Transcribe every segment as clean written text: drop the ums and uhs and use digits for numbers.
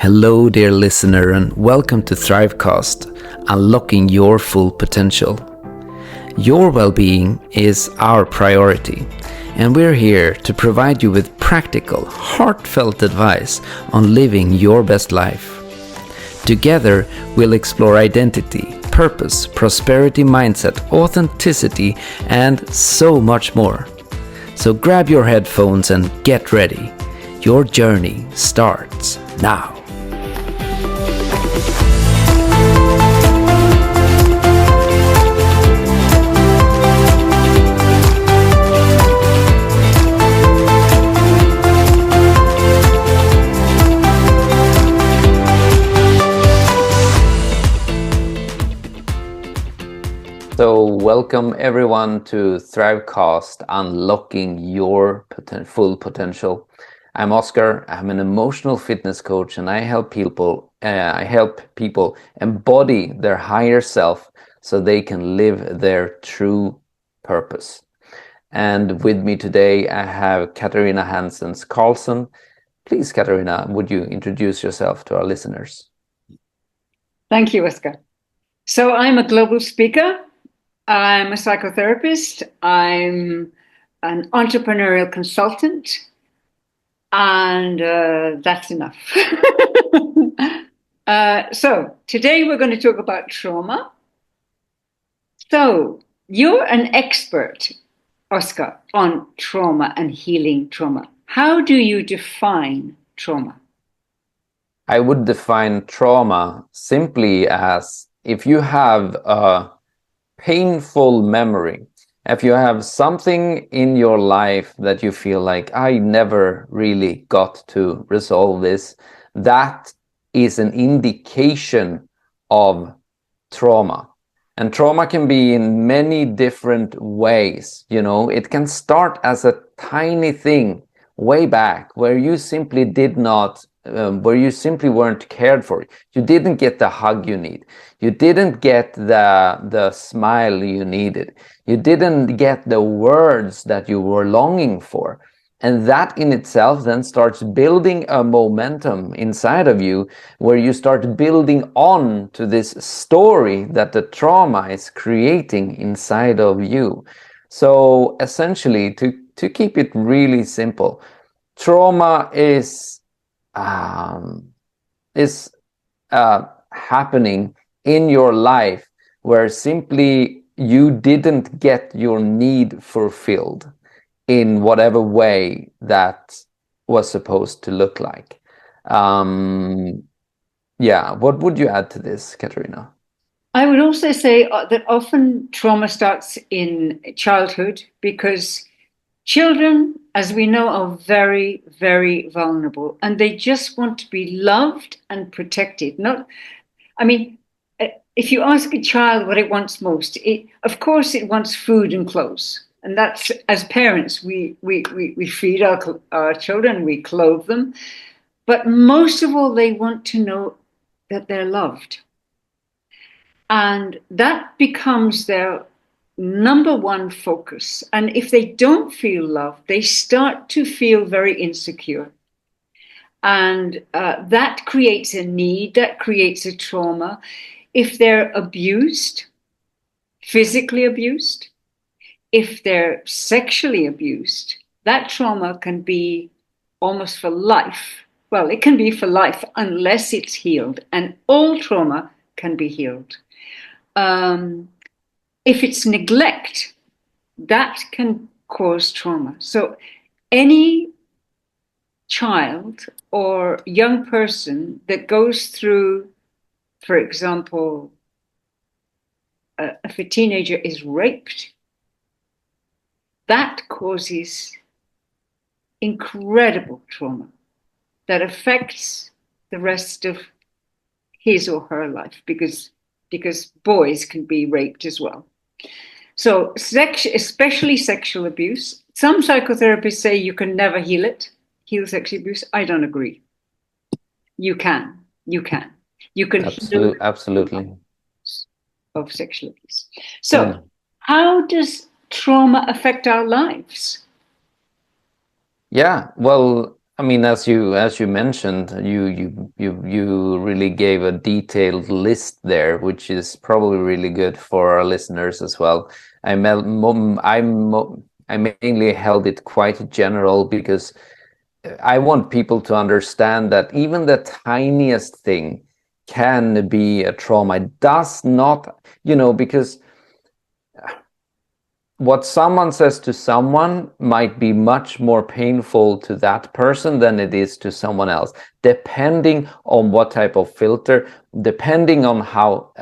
Hello, dear listener, and welcome to ThriveCast, unlocking your full potential. Your well-being is our priority, and we're here to provide you with practical, heartfelt advice on living your best life. Together, we'll explore identity, purpose, prosperity mindset, authenticity, and so much more. So grab your headphones and get ready. Your journey starts now. So welcome everyone to ThriveCast, unlocking your full potential. I'm Oscar. I'm an emotional fitness coach, and I help people embody their higher self so they can live their true purpose. And with me today, I have Katarina Hansens Carlson. Please, Katarina, would you introduce yourself to our listeners? Thank you, Oscar. So I'm a global speaker. I'm a psychotherapist. I'm an entrepreneurial consultant. And that's enough. So today we're going to talk about trauma. So you're an expert, Oscar, on trauma and healing trauma. How do you define trauma? I would define trauma simply as if you have a painful memory, if you have something in your life that you feel like, I never really got to resolve this, that is an indication of trauma. And trauma can be in many different ways. It can start as a tiny thing way back where you simply weren't cared for. You didn't get the hug you need. You didn't get the smile you needed. You didn't get the words that you were longing for. And that in itself then starts building a momentum inside of you where you start building on to this story that the trauma is creating inside of you. So essentially, to keep it really simple, trauma is happening in your life where simply you didn't get your need fulfilled in whatever way that was supposed to look like. What would you add to this, Katarina? I would also say that often trauma starts in childhood because children, as we know, are very, very vulnerable, and they just want to be loved and protected. If you ask a child what it wants most, of course it wants food and clothes. And that's, as parents, we feed our children, we clothe them. But most of all, they want to know that they're loved. And that becomes their number one focus. And if they don't feel loved, they start to feel very insecure. And that creates a need, that creates a trauma. If they're abused, physically abused, if they're sexually abused, that trauma can be almost for life. Well, it can be for life unless it's healed. And all trauma can be healed. If it's neglect, that can cause trauma. So any child or young person that goes through, for example, if a teenager is raped, that causes incredible trauma that affects the rest of his or her life because boys can be raped as well. So especially sexual abuse. Some psychotherapists say you can never heal sexual abuse. I don't agree. You can. You can absolutely of sexual abuse. So how does trauma affect our lives? Yeah, well, I mean, as you mentioned, you really gave a detailed list there, which is probably really good for our listeners as well. I mainly held it quite general because I want people to understand that even the tiniest thing can be a trauma. It does not, because what someone says to someone might be much more painful to that person than it is to someone else, depending on what type of filter, depending on how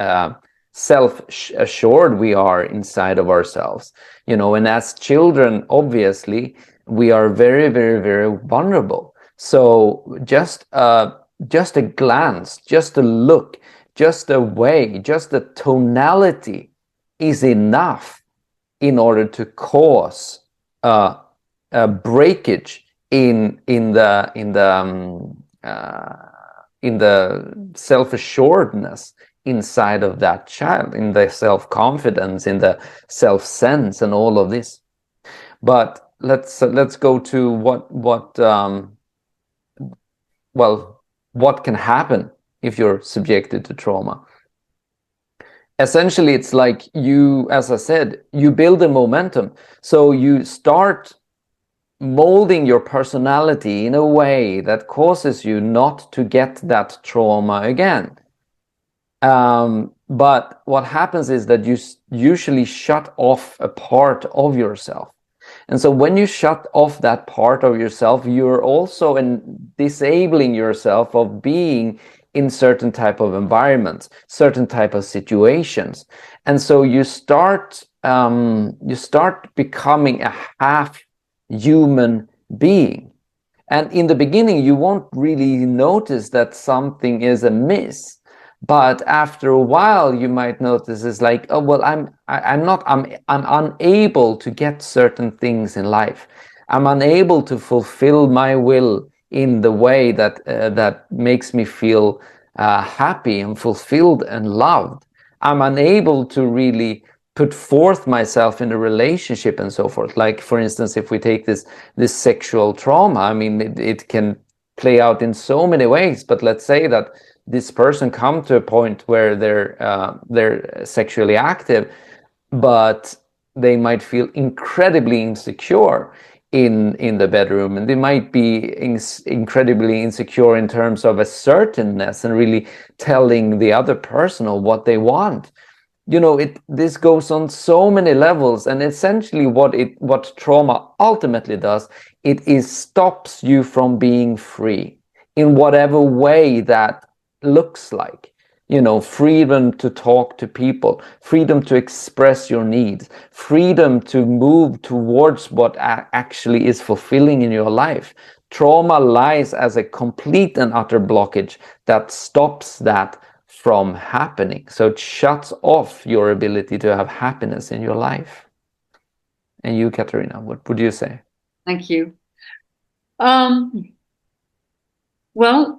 self-assured we are inside of ourselves. And as children, obviously, we are very, very, very vulnerable. So just a glance, just a look, just a way, just the tonality is enough in order to cause a breakage in the self-assuredness inside of that child, in the self-confidence, in the self-sense, and all of this. But let's go to what can happen if you're subjected to trauma. Essentially, it's like you, as I said, you build a momentum. So you start molding your personality in a way that causes you not to get that trauma again. But what happens is that you usually shut off a part of yourself. And so when you shut off that part of yourself, you're also disabling yourself of being in certain type of environments, certain type of situations. And so you start becoming a half human being. And in the beginning, you won't really notice that something is amiss. But after a while, you might notice it's like, oh, well, I'm unable to get certain things in life. I'm unable to fulfill my will in the way that makes me feel happy and fulfilled and loved. I'm unable to really put forth myself in a relationship and so forth. Like, for instance, if we take this sexual trauma, I mean, it can play out in so many ways. But let's say that this person come to a point where they're sexually active, but they might feel incredibly insecure in the bedroom, and they might be incredibly insecure in terms of assertiveness and really telling the other person of what they want. This goes on so many levels, and essentially what trauma ultimately does, it stops you from being free in whatever way that looks like. Freedom to talk to people, freedom to express your needs, freedom to move towards what actually is fulfilling in your life. Trauma lies as a complete and utter blockage that stops that from happening. So it shuts off your ability to have happiness in your life. And you, Katarina, what would you say? Thank you. Well,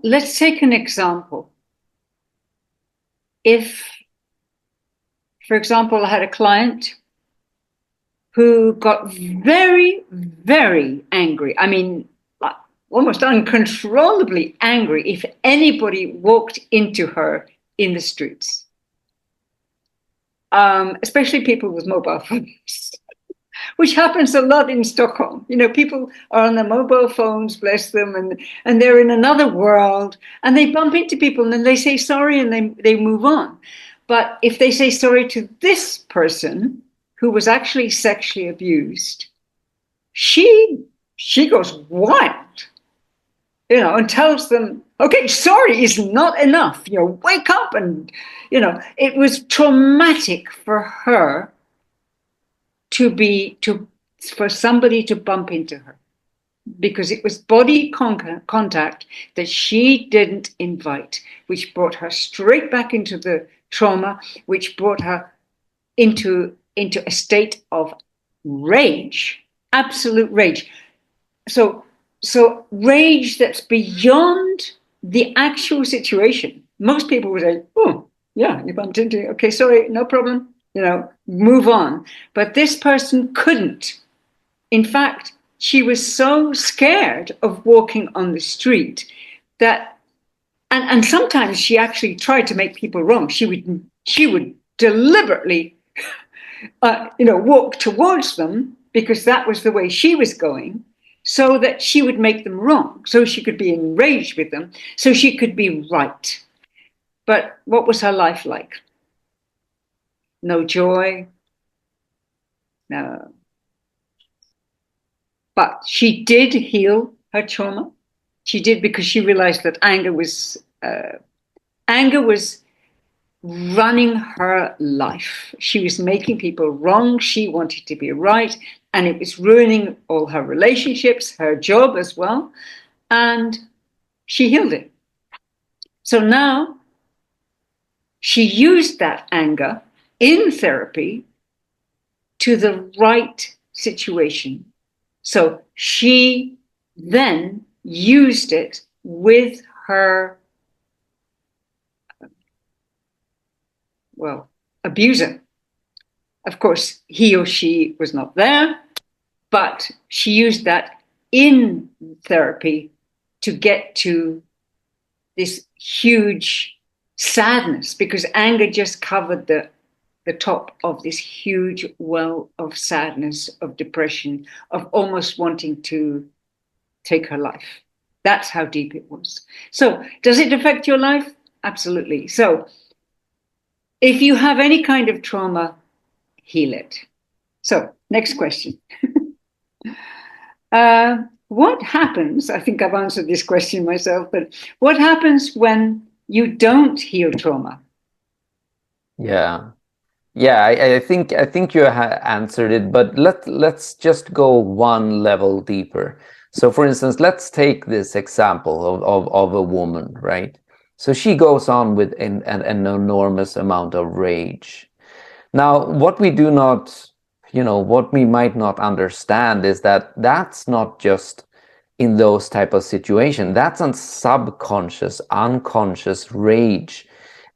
let's take an example. If, for example, I had a client who got very, very angry. I mean, like, almost uncontrollably angry if anybody walked into her in the streets, especially people with mobile phones, which happens a lot in Stockholm. People are on their mobile phones, bless them, and they're in another world, and they bump into people, and then they say sorry, and they move on. But if they say sorry to this person who was actually sexually abused, she goes wild, and tells them, okay, sorry is not enough. Wake up. And, it was traumatic for her for somebody to bump into her, because it was body contact that she didn't invite, which brought her straight back into the trauma, which brought her into a state of rage, absolute rage. So rage that's beyond the actual situation. Most people would say, oh, yeah, you bumped into it. Okay, sorry, no problem. Move on. But this person couldn't. In fact, she was so scared of walking on the street that, and sometimes she actually tried to make people wrong. She would deliberately, walk towards them because that was the way she was going, so that she would make them wrong, so she could be enraged with them, so she could be right. But what was her life like? No joy, no. But she did heal her trauma. She did, because she realized that anger was running her life. She was making people wrong. She wanted to be right, and it was ruining all her relationships, her job as well. And she healed it. So now she used that anger in therapy to the right situation. So she then used it with her, abuser. Of course, he or she was not there, but she used that in therapy to get to this huge sadness, because anger just covered the top of this huge well of sadness, of depression, of almost wanting to take her life. That's how deep it was. So, does it affect your life? Absolutely. So, if you have any kind of trauma, heal it. So, next question. What happens? I think I've answered this question myself, but what happens when you don't heal trauma? Yeah. Yeah, I think you answered it, but let's just go one level deeper. So, for instance, let's take this example of a woman, right? So she goes on with an enormous amount of rage. Now, what we do not, what we might not understand is that that's not just in those type of situations. That's a subconscious, unconscious rage.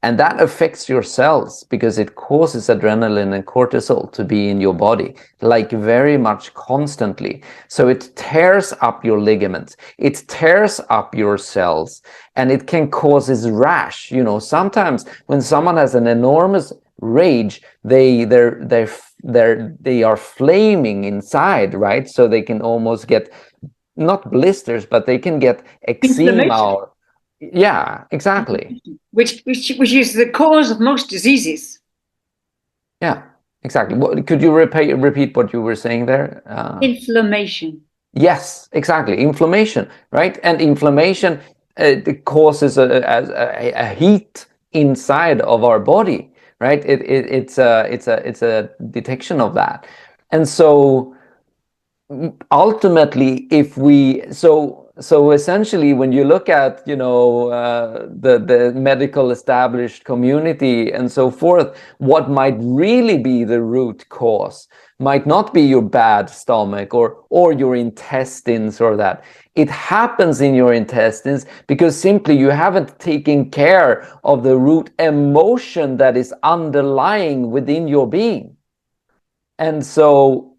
And that affects your cells because it causes adrenaline and cortisol to be in your body, like very much constantly. So it tears up your ligaments, it tears up your cells, and it can cause this rash. Sometimes when someone has an enormous rage, they are flaming inside, right? So they can almost get not blisters, but they can get eczema. Yeah, exactly. Which is the cause of most diseases. Yeah, exactly. Could you repeat what you were saying there? Inflammation. Yes, exactly. Inflammation, right? And inflammation causes a heat inside of our body, right? It's a detection of that, and so ultimately, if we so essentially, when you look at the medical established community and so forth, what might really be the root cause might not be your bad stomach or your intestines or that. It happens in your intestines because simply you haven't taken care of the root emotion that is underlying within your being. And so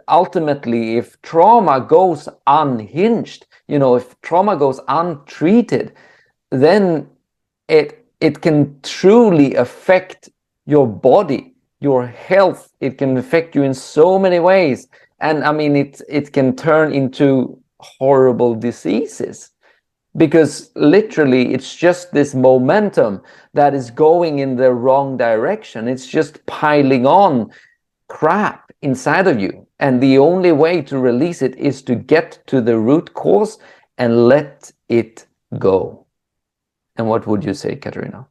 ultimately, if trauma goes unhinged, if trauma goes untreated, then it can truly affect your body, your health. It can affect you in so many ways. And I mean, it can turn into horrible diseases, because literally it's just this momentum that is going in the wrong direction. It's just piling on crap inside of you, and the only way to release it is to get to the root cause and let it go. And what would you say, Katarina?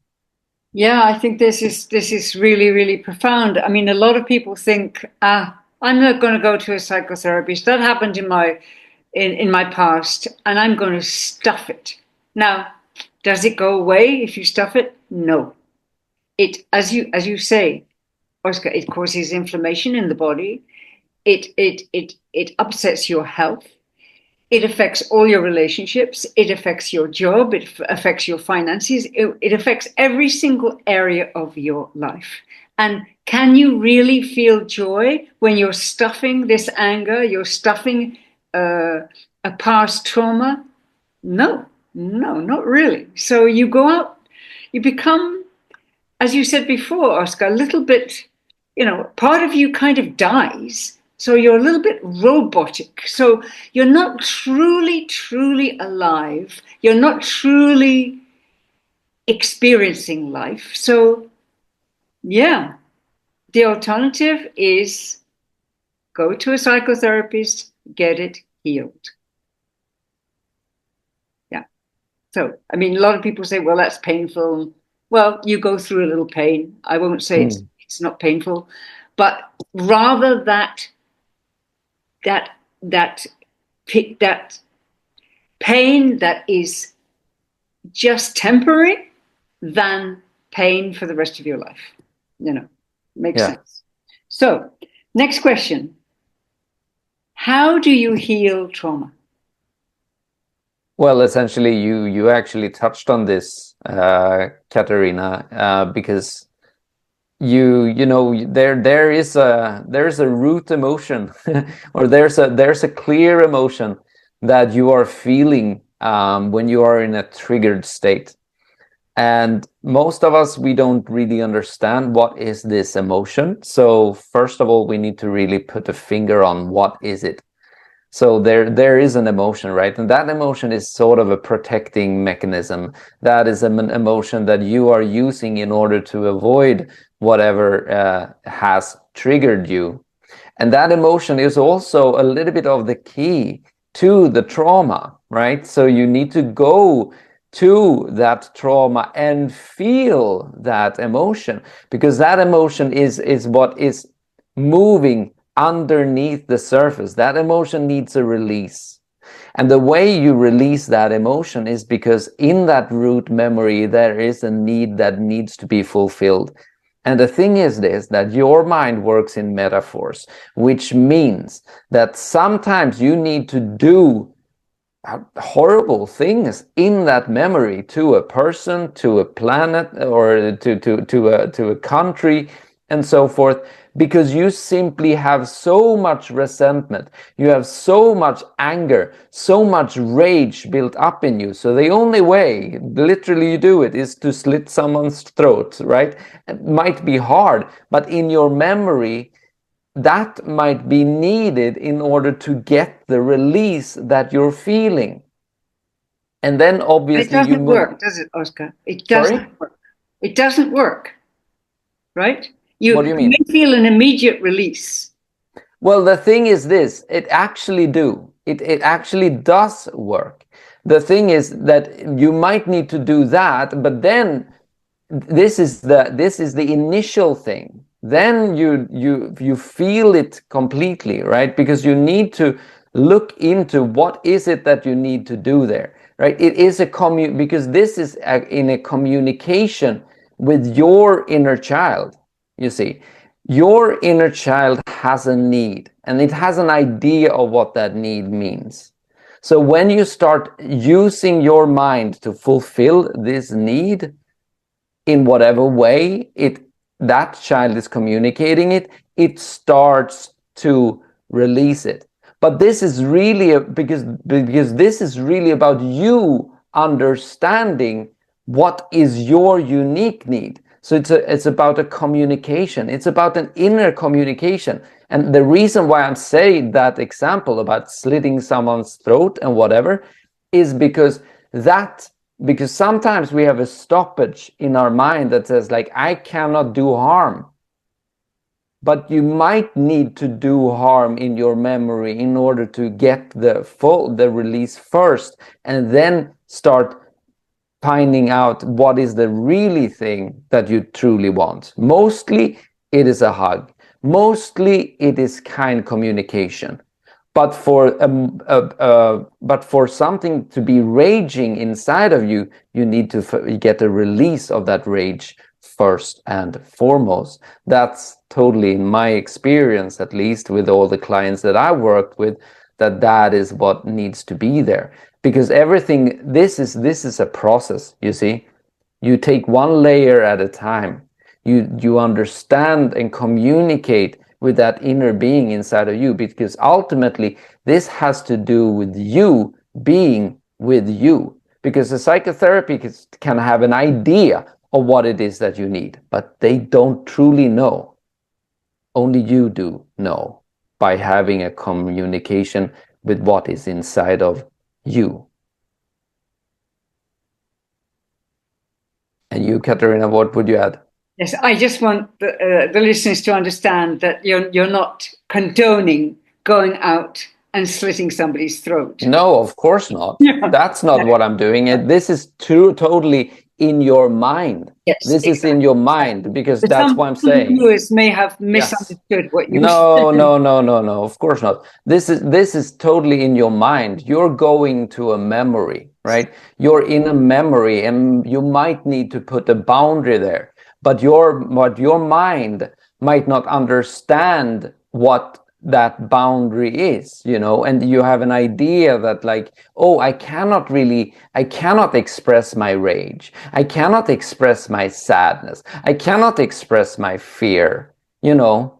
Yeah, I think this is really, really profound. I mean, a lot of people think, I'm not going to go to a psychotherapist. That happened in my past, and I'm going to stuff it. Now, does it go away if you stuff it? No. It, as you say, Oscar, it causes inflammation in the body. It upsets your health. It affects all your relationships. It affects your job. It affects your finances. It affects every single area of your life. And can you really feel joy when you're stuffing this anger? You're stuffing a past trauma? No, not really. So you go out, you become, as you said before, Oscar, a little bit, part of you kind of dies. So you're a little bit robotic. So you're not truly alive. You're not truly experiencing life. So, yeah, the alternative is go to a psychotherapist, get it healed. Yeah. So, I mean, a lot of people say, well, that's painful. Well, you go through a little pain. I won't say it's not painful, but rather that pain that is just temporary than pain for the rest of your life. Makes sense. So, next question. How do you heal trauma? Well, essentially, you actually touched on this, Katarina, because there is a root emotion, or there's a clear emotion that you are feeling when you are in a triggered state. And most of us, we don't really understand what is this emotion. So first of all, we need to really put a finger on what is it. So there is an emotion, right? And that emotion is sort of a protecting mechanism. That is an emotion that you are using in order to avoid whatever has triggered you. And that emotion is also a little bit of the key to the trauma, right? So you need to go to that trauma and feel that emotion, because that emotion is what is moving underneath the surface. That emotion needs a release. And the way you release that emotion is because in that root memory, there is a need that needs to be fulfilled. And the thing is this, that your mind works in metaphors, which means that sometimes you need to do horrible things in that memory to a person, to a planet, or to a country, and so forth, because you simply have so much resentment, you have so much anger, so much rage built up in you. So the only way, literally, you do it is to slit someone's throat, right? It might be hard, but in your memory, that might be needed in order to get the release that you're feeling. And then obviously it doesn't work, does it, Oscar? It doesn't work. It doesn't work, right? What do you mean? may feel an immediate release. Well, the thing is this, it actually does work. The thing is that you might need to do that, but then this is the initial thing. Then you feel it completely, right? Because you need to look into what is it that you need to do there, right? It is because this is in a communication with your inner child. You see, your inner child has a need, and it has an idea of what that need means. So when you start using your mind to fulfill this need, in whatever way that child is communicating it, it starts to release it. But this is really because this is really about you understanding what is your unique need. So it's about a communication. It's about an inner communication. And the reason why I'm saying that example about slitting someone's throat and whatever is because sometimes we have a stoppage in our mind that says, like, I cannot do harm. But you might need to do harm in your memory in order to get the release first, and then start finding out what is the really thing that you truly want. Mostly it is a hug. Mostly it is kind communication. But for something to be raging inside of you, you need to get a release of that rage first and foremost. That's totally, in my experience, at least with all the clients that I worked with, that is what needs to be there. Because everything, this is a process, you see. You take one layer at a time. You understand and communicate with that inner being inside of you, because ultimately This has to do with you being with you, because the psychotherapy can have an idea of what it is that you need, but they don't truly know. Only you do know by having a communication with what is inside of you. And you, Katarina, what would you add? Yes, I just want the listeners to understand that you're not condoning going out and slitting somebody's throat. No, of course not. Yeah. That's not what I'm doing. This is totally in your mind. Yes, This is in your mind, because but that's some what I'm saying. viewers may have Yes. misunderstood what you No, said. no. Of course not. This is totally in your mind. You're going to a memory, right? You're in a memory, and you might need to put a boundary there. But your mind might not understand what that boundary is, you know, and you have an idea that, like, oh, I cannot express my rage. I cannot express my sadness. I cannot express my fear, you know.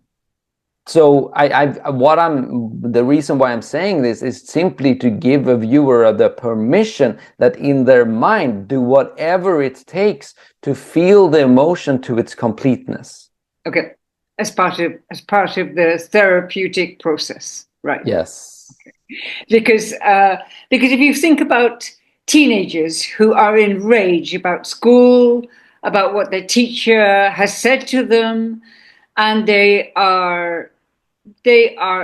So the reason why I'm saying this is simply to give a viewer the permission that in their mind do whatever it takes to feel the emotion to its completeness. Okay, as part of the therapeutic process, right? Yes. Okay. Because if you think about teenagers who are enraged about school, about what their teacher has said to them, and they are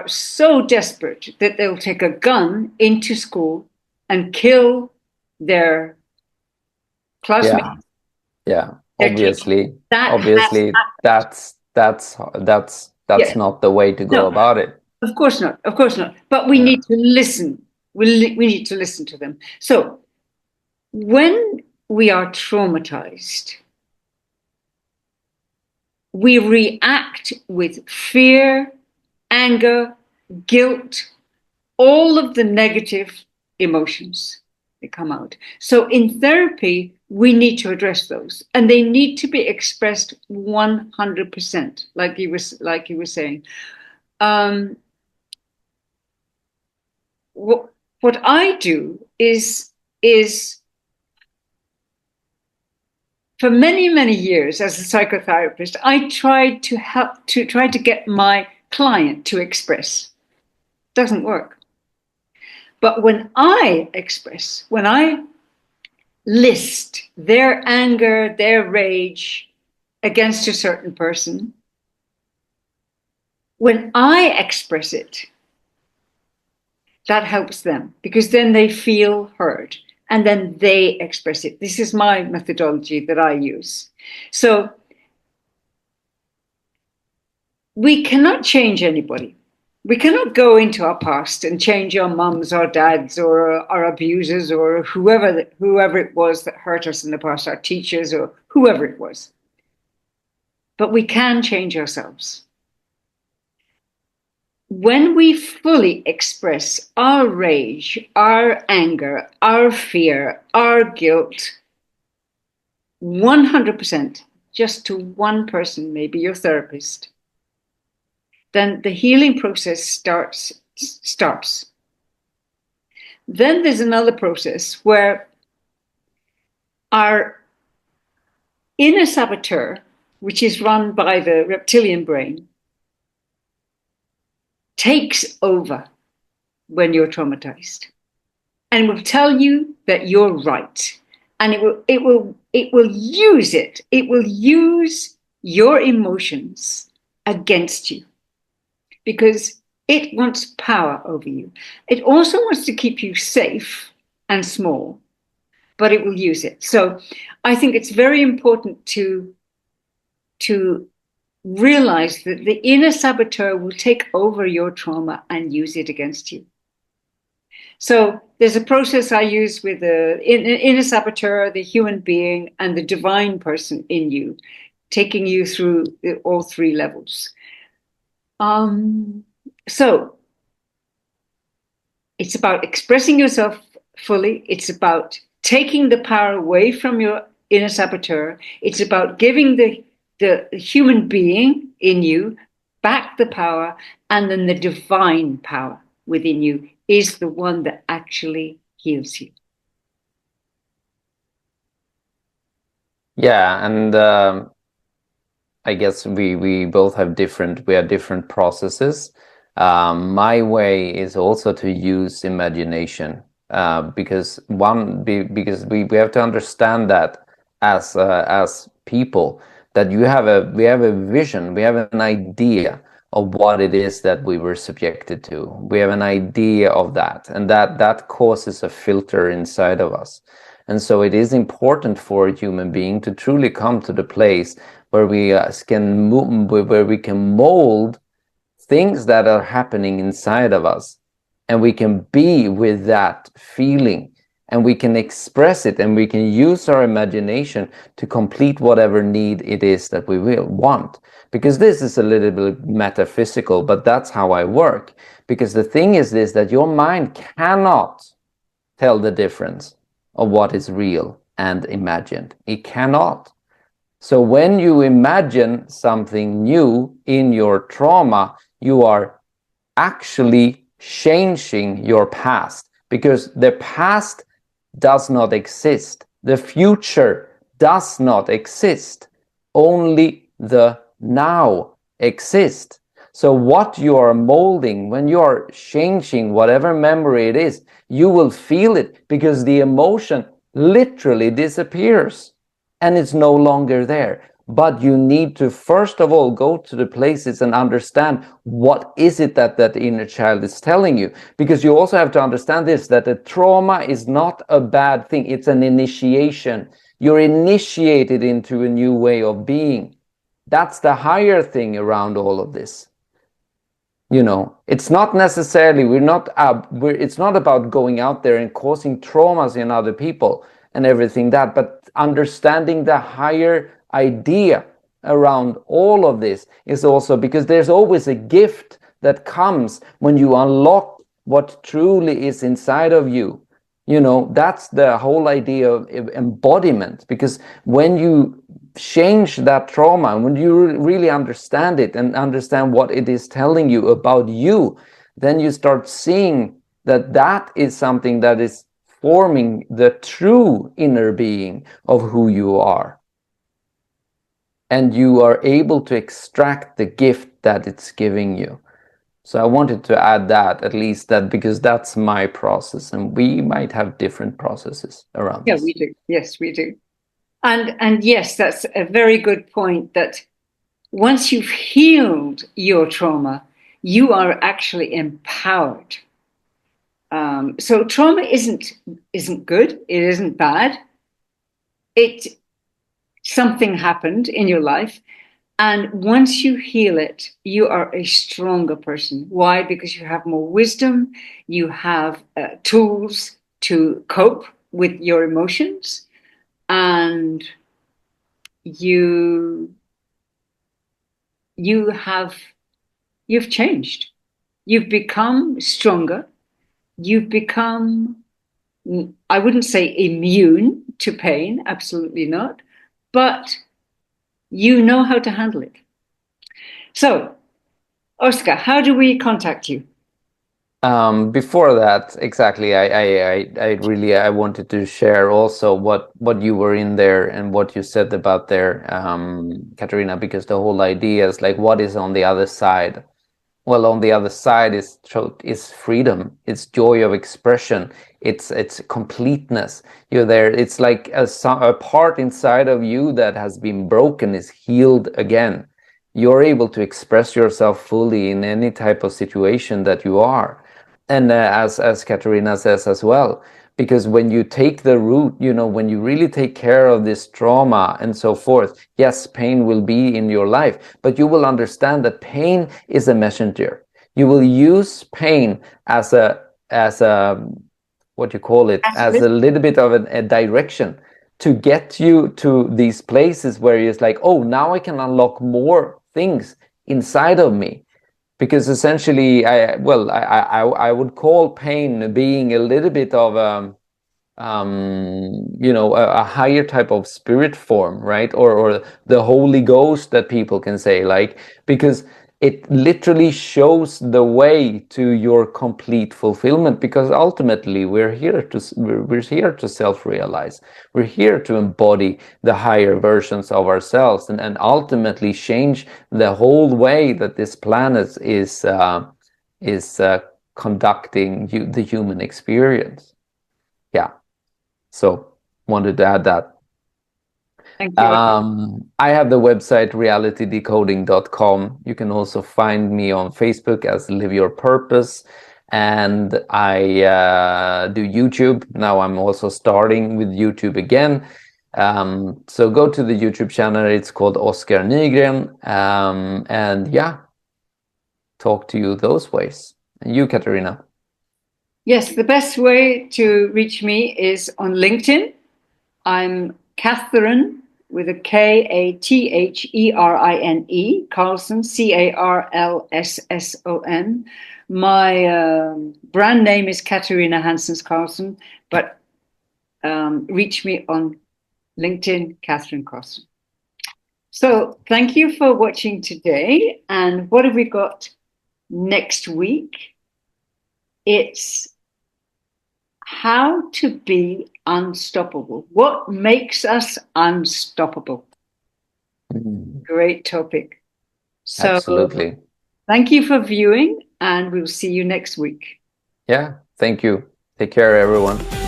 so desperate that they'll take a gun into school and kill their classmates. Yeah. Obviously, that's Yes. not the way to go about it. Of course not. But we need to listen. We need to listen to them. So when we are traumatized, we react with fear, anger, guilt, all of the negative emotions that come out. So in therapy, we need to address those, and they need to be expressed 100%, like you were saying. What I do is for many years as a psychotherapist, I tried to get my client to express. Doesn't work. But when I express, when I list their anger, their rage against a certain person, when I express it, that helps them, because then they feel heard and then they express it. This is my methodology that I use. So we cannot change anybody. We cannot go into our past and change our mums, our dads, or our abusers, or whoever it was that hurt us in the past, our teachers, or whoever it was. But we can change ourselves. When we fully express our rage, our anger, our fear, our guilt, 100%, just to one person, maybe your therapist, then the healing process starts. Then there's another process where our inner saboteur, which is run by the reptilian brain, takes over when you're traumatized and will tell you that you're right. And it will use your emotions against you, because it wants power over you. It also wants to keep you safe and small, but it will use it. So I think it's very important to realize that the inner saboteur will take over your trauma and use it against you. So there's a process I use with the inner saboteur, the human being, and the divine person in you, taking you through all three levels. So it's about expressing yourself fully. It's about taking the power away from your inner saboteur. It's about giving the human being in you back the power, and then the divine power. within you is the one that actually heals you. Yeah, and I guess we both have different processes. My way is also to use imagination, because because we have to understand that as people, that we have a vision, we have an idea of what it is that we were subjected to. We have an idea of that, and that causes a filter inside of us. And so it is important for a human being to truly come to the place where we can move, where we can mold things that are happening inside of us, and we can be with that feeling, and we can express it, and we can use our imagination to complete whatever need it is that we will want. Because this is a little bit metaphysical, but that's how I work. Because the thing is this, that your mind cannot tell the difference of what is real and imagined. It cannot. So when you imagine something new in your trauma, you are actually changing your past, because the past does not exist. The future does not exist. Only the now exists. So what you are molding, when you are changing whatever memory it is, you will feel it, because the emotion literally disappears and it's no longer there. But you need to first of all go to the places and understand what is it that that inner child is telling you. Because you also have to understand this, that the trauma is not a bad thing. It's an initiation. You're initiated into a new way of being. That's the higher thing around all of this. You know, it's not necessarily, it's not about going out there and causing traumas in other people and everything that, but understanding the higher idea around all of this is also, because there's always a gift that comes when you unlock what truly is inside of you. You know, that's the whole idea of embodiment, because when you change that trauma, when you really understand it and understand what it is telling you about you, then you start seeing that that is something that is forming the true inner being of who you are. And you are able to extract the gift that it's giving you. So I wanted to add that, at least that, because that's my process, and we might have different processes around Yeah, this. we do. Yes, we do. And yes, that's a very good point, that once you've healed your trauma, you are actually empowered. So trauma isn't good. It isn't bad. Something happened in your life, and once you heal it, you are a stronger person. Why? Because you have more wisdom. You have tools to cope with your emotions, and you you have you've changed. You've become stronger. You've become, I wouldn't say immune to pain, absolutely not, but you know how to handle it. So, Oscar, how do we contact you? Before that, exactly, I really, I wanted to share also what you were in there and what you said about there, Katarina, because the whole idea is like, what is on the other side? Well, on the other side is freedom. It's joy of expression. It's completeness. You're there. It's like a part inside of you that has been broken is healed again. You're able to express yourself fully in any type of situation that you are. And as Katarina says as well, because when you take the root, you know, when you really take care of this trauma and so forth, yes, pain will be in your life, but you will understand that pain is a messenger. You will use pain as a what you call it, as a little bit of a direction to get you to these places where it's like, oh, now I can unlock more things inside of me. Because essentially, I would call pain being a little bit of you know, a higher type of spirit form, right? Or the Holy Ghost that people can say, like, because it literally shows the way to your complete fulfillment, because ultimately we're here to self-realize. We're here to embody the higher versions of ourselves, and ultimately change the whole way that this planet is conducting the human experience. Yeah, so wanted to add that. Thank you. I have the website realitydecoding.com. You can also find me on Facebook as Live Your Purpose. And I do YouTube. Now I'm also starting with YouTube again. So go to the YouTube channel. It's called Oscar Nygren. And yeah, talk to you those ways. And you, Katarina? Yes, the best way to reach me is on LinkedIn. I'm Catherine with a Katherine, Carlson, Carlsson. My brand name is Katarina Hansens Carlson, but reach me on LinkedIn, Catherine Carlson. So thank you for watching today. And what have we got next week? It's how to be unstoppable. What makes us unstoppable? Great topic. So Absolutely. thank you for viewing, and we'll see you next week. Yeah, thank you. Take care, everyone.